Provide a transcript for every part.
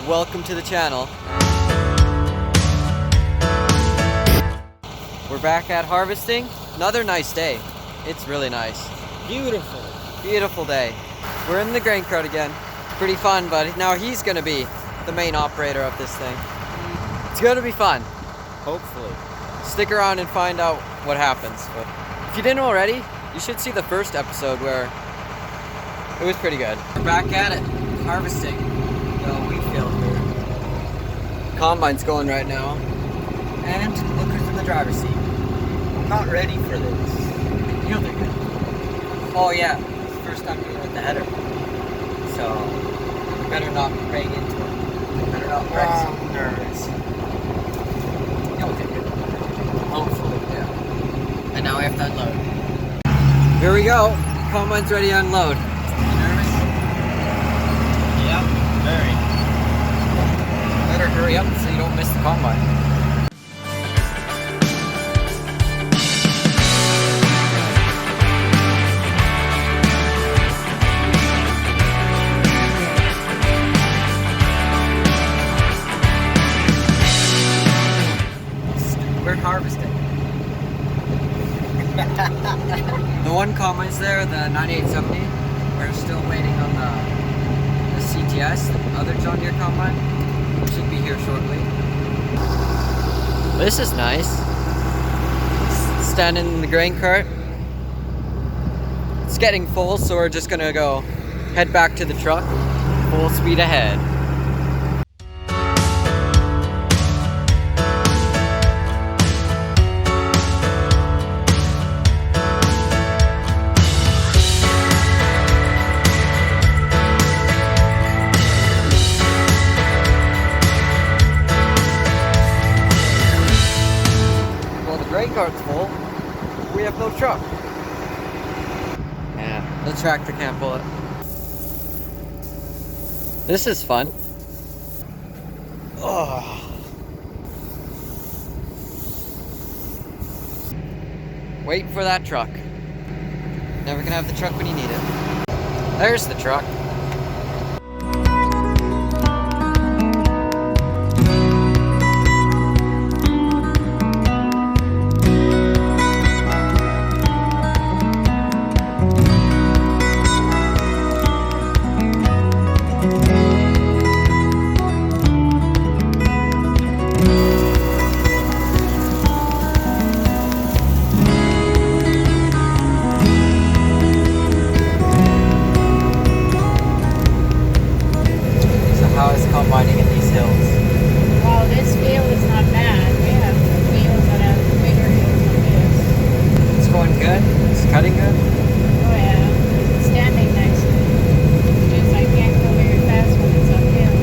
welcome to the channel. We're back at harvesting. Another nice day. It's really nice. Beautiful. Beautiful day. We're in the grain cart again. Pretty fun, but now he's gonna be the main operator of this thing. It's gonna be fun. Hopefully. Stick around and find out what happens. But if you didn't already, you should see the first episode where it was pretty good. We're back at it, harvesting the wheat field here. Combine's going right now. And look who's in the driver's seat. I'm not ready for this. You'll do good. Oh yeah, it's the first time doing it with the header. So, you better not bang into it. You better not wreck some nerves. You'll do good. Hopefully, yeah. And now we have to unload. Here we go. Combine's ready to unload. You nervous? Yeah, very. Better hurry up so you don't miss the combine. We're harvesting. The one combine's there, the 9870. We're still waiting on the CTS, the other John Deere combine. Should be here shortly. This is nice. Standing in the grain cart. It's getting full, so we're just gonna go head back to the truck. Full speed ahead. Grain cart's full. We have no truck. Yeah, the tractor can't pull it. This is fun. Oh. Waiting for that truck. Never gonna have the truck when you need it. There's the truck. How is combining in these hills? Well, this field is not bad. We have fields that have bigger hills than this. It's going good? It's cutting good? Oh yeah, it's standing nicely. It's just I can't go very fast when it's uphill.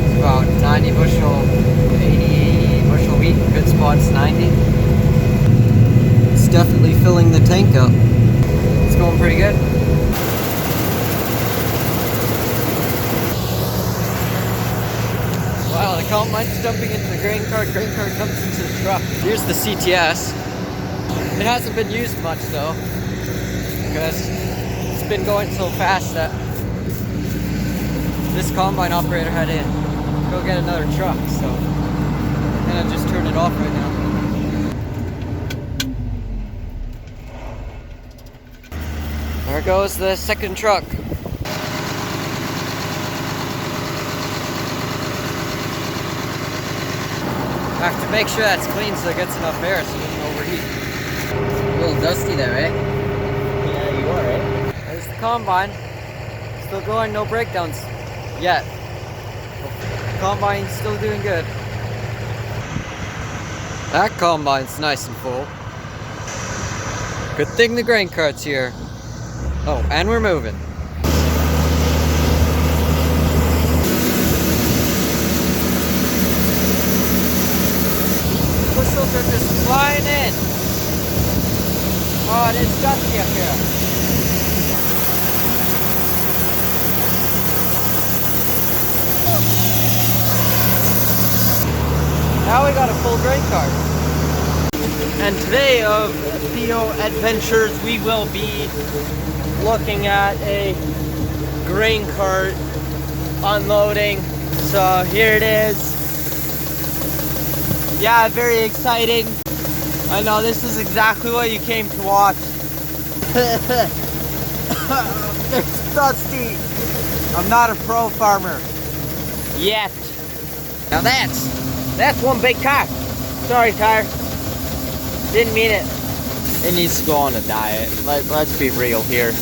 It's about 90 bushel, 80 bushel wheat. Good spots 90. It's definitely filling the tank up. It's going pretty good. Wow, the combine's jumping into the grain cart jumps into the truck. Here's the CTS. It hasn't been used much though, because it's been going so fast that this combine operator had to go get another truck, so I'm gonna just turn it off right now. There goes the second truck. I have to make sure that's clean so it gets enough air so it doesn't overheat. A little dusty there, eh? Yeah, you are, eh? There's the combine. Still going, no breakdowns yet. Combine's still doing good. That combine's nice and full. Good thing the grain cart's here. Oh, and we're moving. Bushels are just flying in. Oh, it is dusty up here. Now we got a full grain cart. And today of Theo Adventures, we will be looking at a grain cart unloading So here it is. Yeah, very exciting. I know this is exactly what you came to watch. It's dusty. I'm not a pro farmer yet. Now that's one big car. Sorry, car. Didn't mean it. It needs to go on a diet. Let's be real here.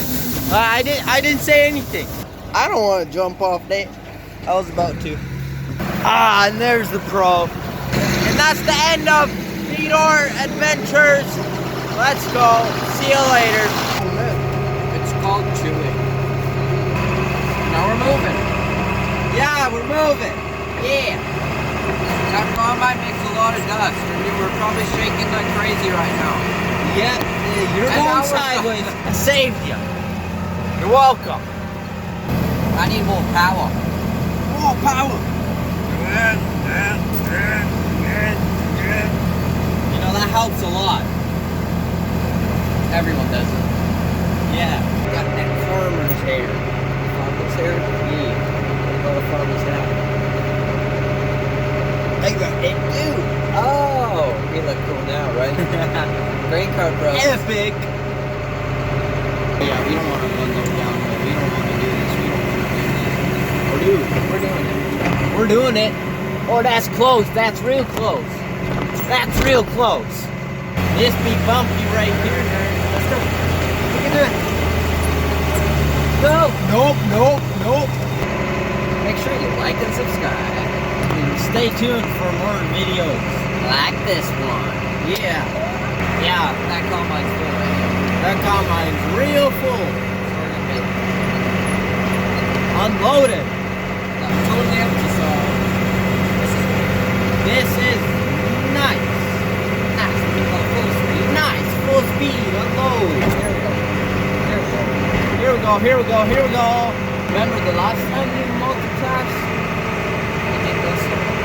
I didn't say anything. I don't want to jump off there. I was about to. Ah, and there's the pro. And that's the end of Theodore Adventures. Let's go. See you later. It's called chewing. Now we're moving. Yeah, we're moving. Yeah. That combine makes a lot of dust. And we're probably shaking like crazy right now. Yeah, you're And now going we're sideways. I saved you. You're welcome. I need more power. More power. You know, that helps a lot. Everyone does it. Yeah. Got that farmer's hair. Farmer's hair? Yeah. What a farmer's hat. They got it too. Oh, we look cool now, right? Grain cart bros. Epic. Yeah, we don't want to run them down. We don't want to do this. We don't want to do this. We're doing it. We're doing it. Oh, that's close. That's real close. That's real close. This be bumpy right here. Let's go. Look at that. No. Nope. Make sure you like and subscribe. And stay tuned for more videos. Like this one. Yeah. Yeah. That combine's full right here. That combine's real full. So we're gonna make Unloaded. totally empty, so This is nice. nice. We can go full speed. Nice. Full speed. Unload. There we go. Here we go. Remember the last time we multi-task? It didn't go so well.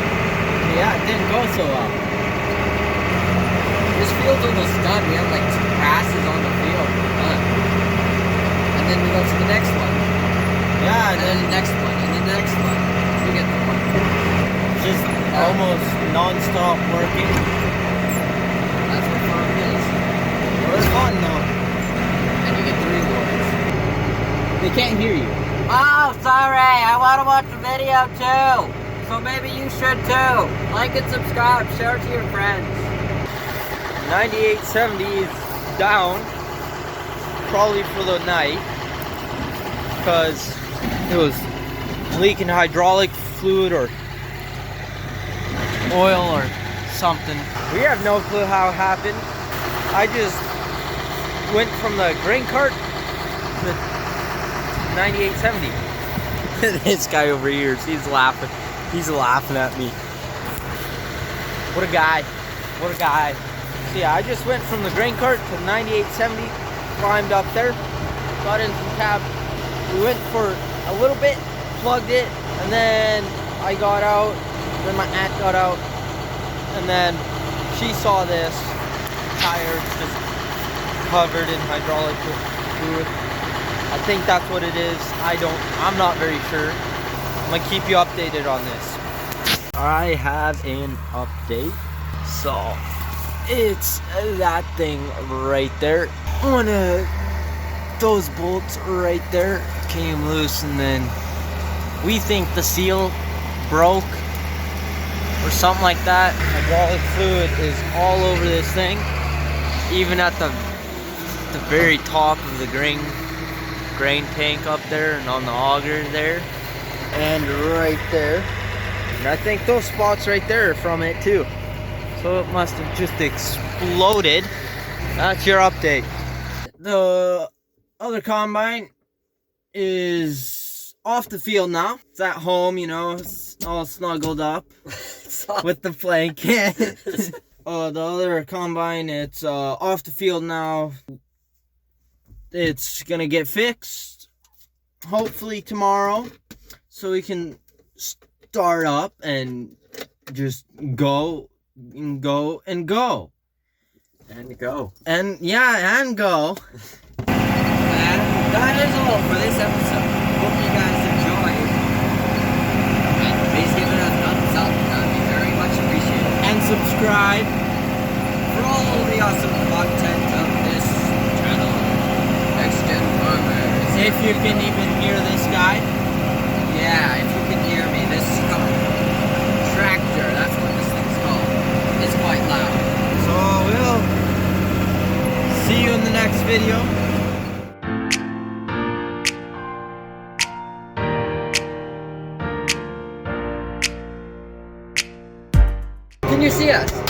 Yeah, it didn't go so well. This field's almost done. We have like 2 passes on the field. We're done. And then we go to the next one. Yeah, And then the next one. And then the next one. You get the one. just almost non-stop working. That's what fun is. It was fun though. And you get the rewards. They can't hear you. Oh, sorry. I want to watch the video too. So maybe you should too. Like and subscribe. Share it to your friends. 9870 is down, probably for the night, because it was leaking hydraulic fluid or oil or something. We have no clue how it happened. I just went from the grain cart to 9870. This guy over here, he's laughing. He's laughing at me. What a guy. What a guy. So yeah, I just went from the grain cart to 9870, climbed up there, got into the cab. We went for a little bit, plugged it, and then I got out, then my aunt got out, and then she saw this tire just covered in hydraulic fluid. I think that's what it is. I'm not very sure. I'm gonna keep you updated on this. I have an update. So it's that thing right there. One of those bolts right there came loose, and then we think the seal broke or something like that. Hydraulic fluid is all over this thing, even at the very top of the grain tank up there, and on the auger there, and right there. And I think those spots right there are from it too. So it must have just exploded. That's your update. The other combine is off the field now. It's at home, you know, it's all snuggled up with the blanket. The other combine, it's off the field now. It's gonna get fixed, hopefully tomorrow, so we can start up and just go and go and go. And go. And yeah, and go. And that is all for this episode. Hope you guys enjoyed. And be If you can even hear this guy. Yeah, if you can hear me, this is called tractor. That's what this thing's called. It's quite loud. So we'll see you in the next video. Can you see us?